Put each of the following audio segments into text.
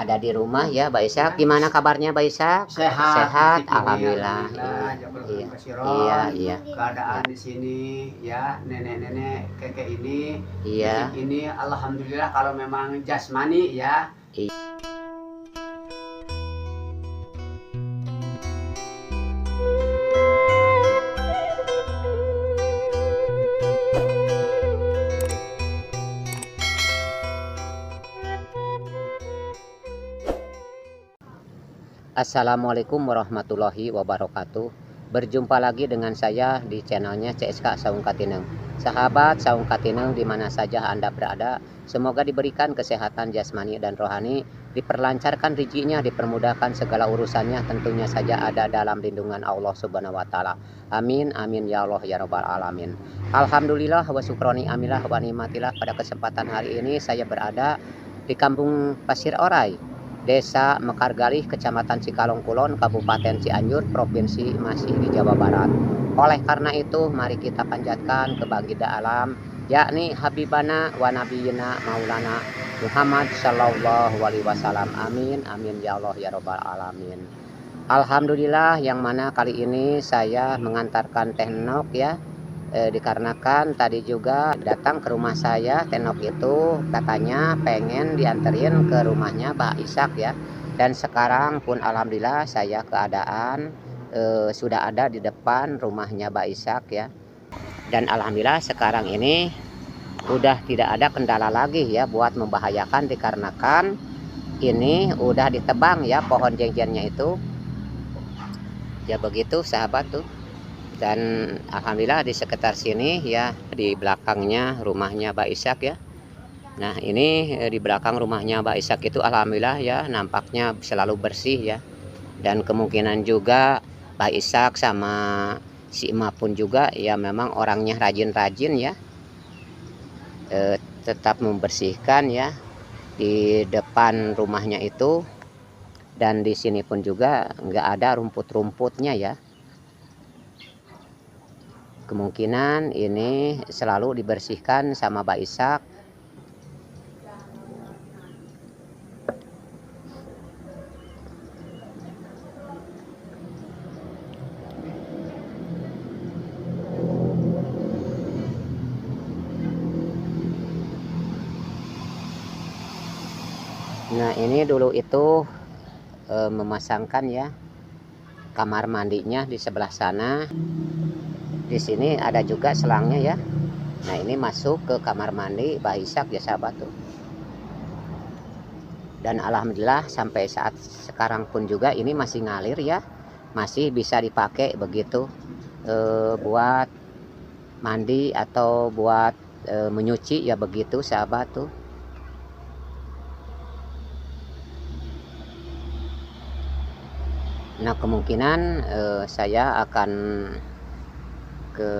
ada di rumah ya, Mbak Ishak. Gimana kabarnya, Mbak Ishak? Sehat. Sehat, Ini, alhamdulillah. Iya. Iya, iya. Keadaan di sini ya, nenek-nenek, kakek ini, Iya. fisik ini, alhamdulillah. Kalau memang jasmani ya. Assalamualaikum warahmatullahi wabarakatuh. Berjumpa lagi dengan saya di channelnya CSK Saung Katineng. Sahabat Saung Katineng dimana saja Anda berada, semoga diberikan kesehatan jasmani dan rohani, diperlancarkan rezekinya, dipermudahkan segala urusannya, tentunya saja ada dalam lindungan Allah Subhanahu wa taala. Amin amin ya Allah ya rabbal alamin. Alhamdulillah wa syukroni amilah wa nikmatillah. Pada kesempatan hari ini saya berada di Kampung Pasir Orai, Desa Mekargalih, Kecamatan Cikalong Kulon, Kabupaten Cianjur, Provinsi masih di Jawa Barat. Oleh karena itu, mari kita panjatkan ke baginda alam, yakni Habibana wa Nabiyina Maulana Muhammad Sallallahu Alaihi Wasallam. Amin, amin ya Allah ya Rabbal Alamin. Alhamdulillah, yang mana kali ini saya mengantarkan Tenok ya. Dikarenakan tadi juga datang ke rumah saya, Tenok itu katanya pengen dianterin ke rumahnya Mbak Ishak ya. Dan sekarang pun alhamdulillah saya keadaan sudah ada di depan rumahnya Mbak Ishak ya. Dan alhamdulillah sekarang ini udah tidak ada kendala lagi ya buat membahayakan, dikarenakan ini udah ditebang ya pohon jengjennya itu. Ya begitu sahabat tuh. Dan alhamdulillah di sekitar sini ya, di belakangnya rumahnya Mbak Ishak ya. Nah ini di belakang rumahnya Mbak Ishak itu alhamdulillah ya, nampaknya selalu bersih ya. Dan kemungkinan juga Mbak Ishak sama si emak pun juga ya memang orangnya rajin-rajin ya, tetap membersihkan ya di depan rumahnya itu. Dan di sini pun juga nggak ada rumput-rumputnya ya. Kemungkinan ini selalu dibersihkan sama Mbak Ishak. Nah ini dulu itu memasangkan ya kamar mandinya di sebelah sana. Di sini ada juga selangnya ya. Nah ini masuk ke kamar mandi Mbak Ishak ya sahabat tuh. Dan alhamdulillah sampai saat sekarang pun juga ini masih ngalir ya, masih bisa dipakai begitu buat mandi atau buat menyuci ya begitu sahabat tuh. Nah kemungkinan saya akan ke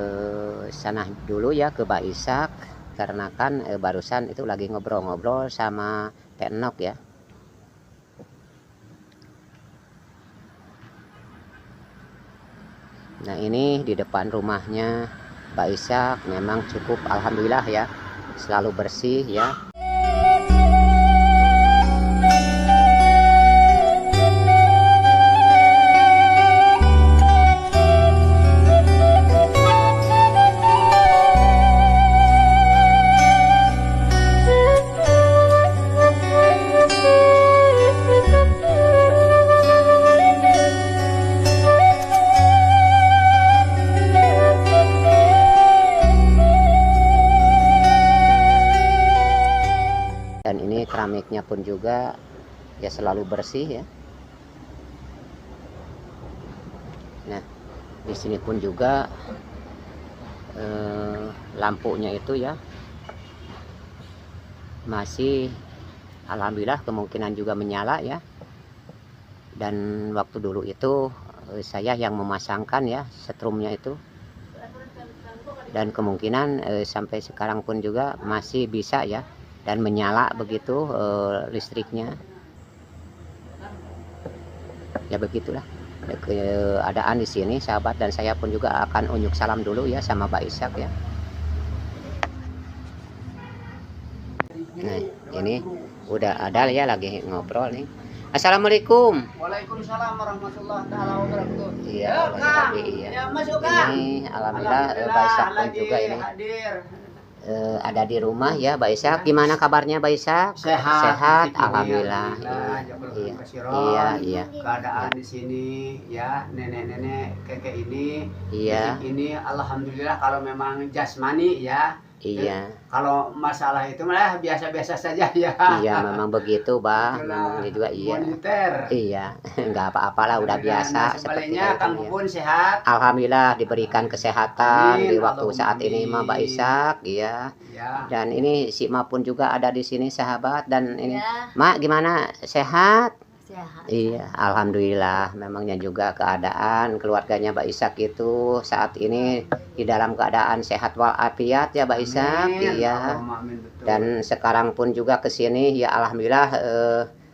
sana dulu ya, ke Mbak Ishak, karena kan barusan itu lagi ngobrol-ngobrol sama Tenok ya. Nah ini di depan rumahnya Mbak Ishak memang cukup alhamdulillah ya, selalu bersih ya. Dan ini keramiknya pun juga ya selalu bersih ya. Nah di sini pun juga lampunya itu ya masih alhamdulillah kemungkinan juga menyala ya. Dan waktu dulu itu saya yang memasangkan ya setrumnya itu. Dan kemungkinan sampai sekarang pun juga masih bisa ya, dan menyala begitu listriknya. Ya begitulah keadaan di sini sahabat, dan saya pun juga akan unjuk salam dulu ya sama Mbak Ishak ya. Nah ini Udah ada ya lagi ngobrol nih. Assalamualaikum. Waalaikumsalam warahmatullahi taala wabarakatuh. Iya, Ya, Kang. iya. Ya, masuk, Kang. Ini alhamdulillah Mbak Ishak pun lagi juga ini hadir. ada di rumah ya Mbak Ishak. Gimana kabarnya Mbak Ishak? Sehat. Sehat, rezeki, alhamdulillah. Jabal Iya. Kasiron. Iya, iya. Keadaan di sini ya nenek-nenek kakek ini. Iya. Rezeki ini alhamdulillah kalau memang jasmani ya. Iya. Kalau masalah itu malah biasa-biasa saja ya. Iya, memang begitu, Bah. Itulah Memang juga iya. moneter. Iya, nggak apa-apalah udah biasa seperti Sebaliknya itu Kang ya. Bubun sehat. Alhamdulillah diberikan kesehatan Amin, di waktu Allahumma saat ini mah Mbak amin. Ishak, iya. Ya. Dan ini si Ma pun juga ada di sini sahabat dan ini Ya, Mak gimana sehat? sehat. Iya, alhamdulillah. Memangnya juga keadaan keluarganya Mbak Ishak itu saat ini di dalam keadaan sehat walafiat ya Mbak Ishak. Amin, Iya. Allahumma amin, betul. Dan sekarang pun juga ke sini ya alhamdulillah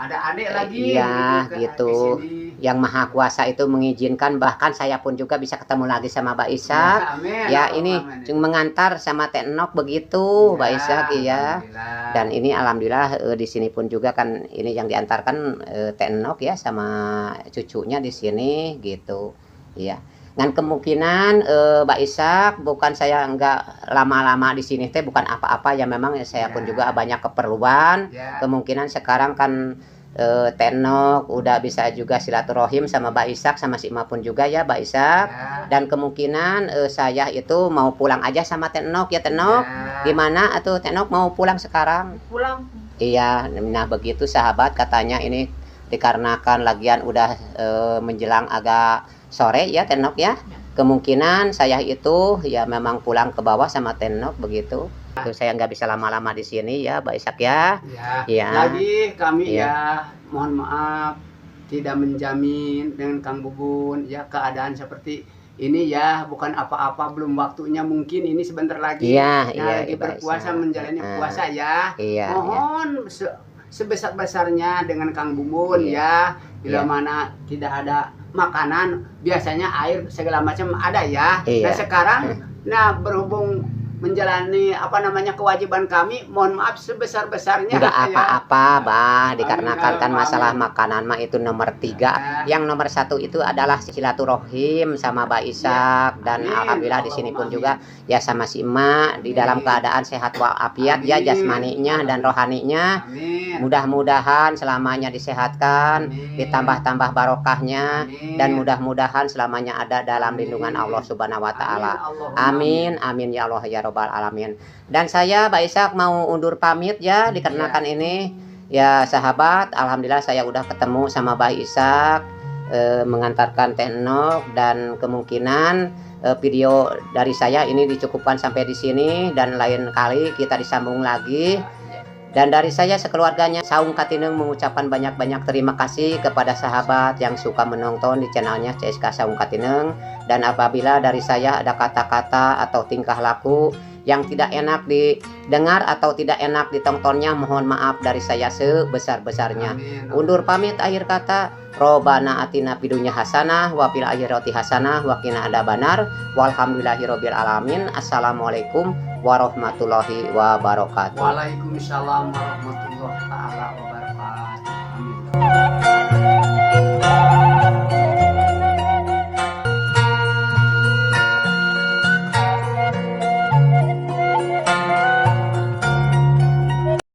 ada adik lagi iya, ke gitu. sini. Yang Maha Kuasa itu mengizinkan bahkan saya pun juga bisa ketemu lagi sama Mbak Ishak. Amin, Ya Allahumma ini amin. mengantar sama Teh Enok begitu Mbak Ya, Ishak iya. alhamdulillah. Dan ini alhamdulillah di sini pun juga kan ini yang diantarkan Teh Enok ya sama cucunya di sini gitu. Iya. Dan kemungkinan Mbak Ishak bukan saya enggak lama-lama di sini teh bukan apa-apa ya memang saya pun Ya. juga banyak keperluan. Ya, Kemungkinan sekarang kan Tenok udah bisa juga silaturahim sama Mbak Ishak sama si Ma pun juga ya Mbak Ishak. ya, Dan kemungkinan saya itu mau pulang aja sama Tenok ya Tenok. ya. Gimana atuh Tenok mau pulang sekarang? Pulang. Iya, nah begitu sahabat katanya ini dikarenakan lagian udah menjelang agak sore ya Tenok ya. Kemungkinan saya itu ya memang pulang ke bawah sama Tenok begitu. Itu saya nggak bisa lama-lama di sini ya Mbak Ishak ya. Ya. Iya. Lagi kami Iya. ya mohon maaf tidak menjamin dengan Kang Bubun ya keadaan seperti ini ya bukan apa-apa belum waktunya mungkin ini sebentar lagi Iya, ya, iya, lagi Mbak berpuasa Ishak. menjalani Ah. puasa ya. Iya, iya. Mohon sebesar-besarnya dengan Kang Bubun Iya. ya bila Iya. mana tidak ada makanan biasanya air segala macam ada ya. Iya. Nah sekarang nah berhubung menjalani apa namanya kewajiban kami mohon maaf sebesar-besarnya Enggak ya. apa-apa, Bah, dikarenakan kan Amin, masalah amin. makanan mah itu nomor 3. Ya. Yang nomor 1 itu adalah silaturahim sama Mbak Ishak dan Amin. alhamdulillah di sini pun Allahumma juga ya sama si Emak di dalam Amin. keadaan sehat walafiat ya Amin. jasmaninya dan rohaninya. Amin. Mudah-mudahan selamanya disehatkan, Amin. ditambah-tambah barokahnya Amin. dan mudah-mudahan selamanya ada dalam lindungan Allah Subhanahu wa taala. Allahumma Amin, amin ya Allah ya Robbal Alamin. Dan saya Mbak Ishak mau undur pamit ya dikarenakan ini ya sahabat. Alhamdulillah saya udah ketemu sama Mbak Ishak mengantarkan Teh Enok dan kemungkinan video dari saya ini dicukupkan sampai di sini dan lain kali kita disambung lagi. Dan dari saya sekeluarganya Saung Katineng mengucapkan banyak-banyak terima kasih kepada sahabat yang suka menonton di channelnya CSK Saung Katineng. Dan apabila dari saya ada kata-kata atau tingkah laku yang tidak enak didengar atau tidak enak ditontonnya, mohon maaf dari saya sebesar-besarnya. Amin. Undur pamit akhir kata. Robana atina pidunya hasanah wa fil akhirati hasanah wa qina adzabannar. Walhamdulillahirabbil alamin. Assalamualaikum warahmatullahi wabarakatuh. Waalaikumsalam warahmatullahi taala wabarakatuh. Amin.